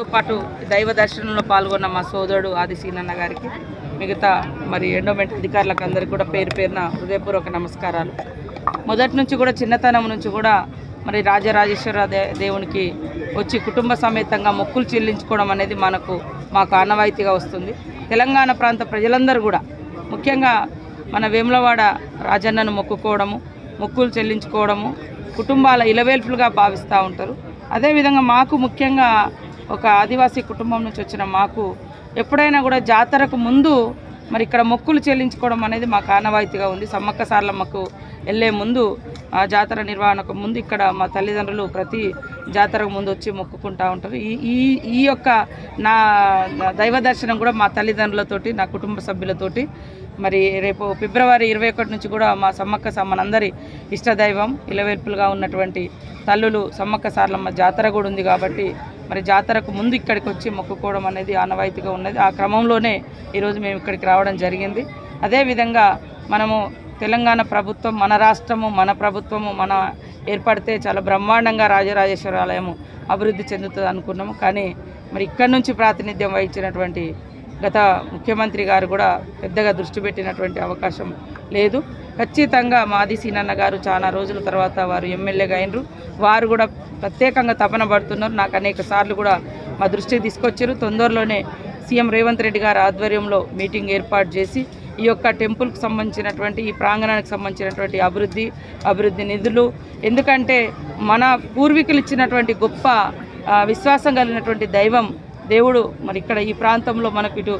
నాతో పాటు దైవ దర్శనంలో పాల్గొన్న మా సోదరుడు ఆది సీనన్న గారికి, మిగతా మరి ఎండోమెంట్ అధికారులకు అందరికీ కూడా పేరు పేరున హృదయపూర్వక నమస్కారాలు. మొదటి నుంచి కూడా చిన్నతనం నుంచి కూడా మరి రాజరాజేశ్వర దేవునికి వచ్చి కుటుంబ సమేతంగా మొక్కులు చెల్లించుకోవడం అనేది మాకు ఆనవాయితీగా వస్తుంది. తెలంగాణ ప్రాంత ప్రజలందరూ కూడా ముఖ్యంగా మన వేములవాడ రాజన్నను మొక్కుకోవడము, మొక్కులు చెల్లించుకోవడము కుటుంబాల ఇలవేల్పులుగా భావిస్తూ ఉంటారు. అదేవిధంగా మాకు ముఖ్యంగా ఒక ఆదివాసీ కుటుంబం నుంచి వచ్చిన మాకు ఎప్పుడైనా కూడా జాతరకు ముందు మరి ఇక్కడ మొక్కులు చెల్లించుకోవడం అనేది మాకు ఆనవాయితీగా ఉంది. సమ్మక్క సారలమ్మకు వెళ్ళే ముందు ఆ జాతర నిర్వహణకు ముందు ఇక్కడ మా తల్లిదండ్రులు ప్రతి జాతరకు ముందు వచ్చి మొక్కుకుంటూ ఉంటారు. ఈ యొక్క నా దైవ దర్శనం కూడా మా తల్లిదండ్రులతోటి, నా కుటుంబ సభ్యులతోటి మరి రేపు ఫిబ్రవరి 21 నుంచి కూడా మా సమ్మక్క మనందరి ఇష్టదైవం ఇలవేల్పులుగా ఉన్నటువంటి తల్లులు సమ్మక్క సారలమ్మ జాతర కూడా ఉంది కాబట్టి మరి జాతరకు ముందు ఇక్కడికి వచ్చి మొక్కుకోవడం అనేది ఆనవాయితీగా ఉన్నది. ఆ క్రమంలోనే ఈరోజు మేము ఇక్కడికి రావడం జరిగింది. అదేవిధంగా మనము తెలంగాణ ప్రభుత్వం, మన రాష్ట్రము, మన ప్రభుత్వము మన ఏర్పడితే చాలా బ్రహ్మాండంగా రాజరాజేశ్వర ఆలయము అభివృద్ధి చెందుతుంది అనుకున్నాము. కానీ మరి ఇక్కడి నుంచి ప్రాతినిధ్యం వహించినటువంటి గత ముఖ్యమంత్రి గారు కూడా పెద్దగా దృష్టి పెట్టినటువంటి అవకాశం లేదు. ఖచ్చితంగా మాది సీనన్న గారు చాలా రోజుల తర్వాత వారు ఎమ్మెల్యేగా అయినరు. వారు కూడా ప్రత్యేకంగా తపన పడుతున్నారు. నాకు అనేక సార్లు కూడా మా దృష్టికి తీసుకొచ్చారు. తొందరలోనే సీఎం రేవంత్ రెడ్డి గారి ఆధ్వర్యంలో మీటింగ్ ఏర్పాటు చేసి ఈ యొక్క టెంపుల్కి సంబంధించినటువంటి, ఈ ప్రాంగణానికి సంబంధించినటువంటి అభివృద్ధి నిధులు, ఎందుకంటే మన పూర్వీకులు ఇచ్చినటువంటి గొప్ప విశ్వాసం కలిగినటువంటి దేవుడు మరి ఇక్కడ ఈ ప్రాంతంలో మనకు ఇటు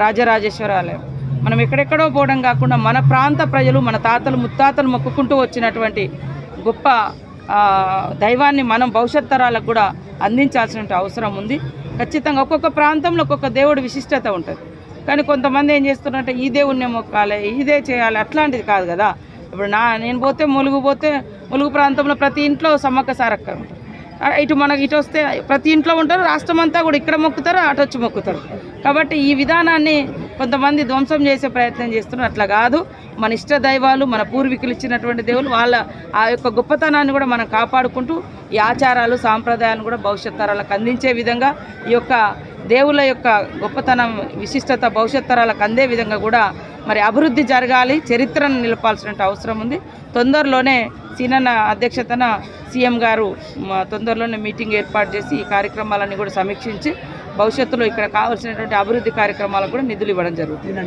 రాజరాజేశ్వర ఆలయం, మనం ఎక్కడెక్కడో పోవడం కాకుండా మన ప్రాంత ప్రజలు, మన తాతలు ముత్తాతలు మొక్కుకుంటూ వచ్చినటువంటి గొప్ప దైవాన్ని మనం భవిష్యత్ తరాలకు కూడా అందించాల్సిన అవసరం ఉంది. ఖచ్చితంగా ఒక్కొక్క ప్రాంతంలో ఒక్కొక్క దేవుడు విశిష్టత ఉంటుంది. కానీ కొంతమంది ఏం చేస్తున్నారంటే ఈ దేవుణ్ణి మొక్కాలి, ఇదే చేయాలి, అట్లాంటిది కాదు కదా. ఇప్పుడు నేను పోతే ములుగు ప్రాంతంలో ప్రతి ఇంట్లో సమ్మక్క సారక్క ఉంటారు. ఇటు వస్తే ప్రతి ఇంట్లో ఉంటారు. రాష్ట్రం అంతా కూడా ఇక్కడ మొక్కుతారు, అటు వచ్చి మొక్కుతారు. కాబట్టి ఈ విధానాన్ని కొంతమంది ధ్వంసం చేసే ప్రయత్నం చేస్తున్నారు. అట్లా కాదు. మన ఇష్ట దైవాలు, మన పూర్వీకులు ఇచ్చినటువంటి దేవులు, వాళ్ళ ఆ యొక్క గొప్పతనాన్ని కూడా మనం కాపాడుకుంటూ ఈ ఆచారాలు సాంప్రదాయాలను కూడా భవిష్యత్ తరాలకు అందించే విధంగా ఈ యొక్క దేవుళ్ళ యొక్క గొప్పతనం, విశిష్టత భవిష్యత్ తరాలకు అందే విధంగా కూడా మరి అభివృద్ధి జరగాలి, చరిత్రను నిలపాల్సిన అవసరం ఉంది. తొందరలోనే సీనన్న అధ్యక్షతన సీఎం గారు తొందరలోనే మీటింగ్ ఏర్పాటు చేసి ఈ కార్యక్రమాలన్నీ కూడా సమీక్షించి భవిష్యత్తులో ఇక్కడ కావాల్సినటువంటి అభివృద్ధి కార్యక్రమాలకు కూడా నిధులు ఇవ్వడం జరుగుతుంది.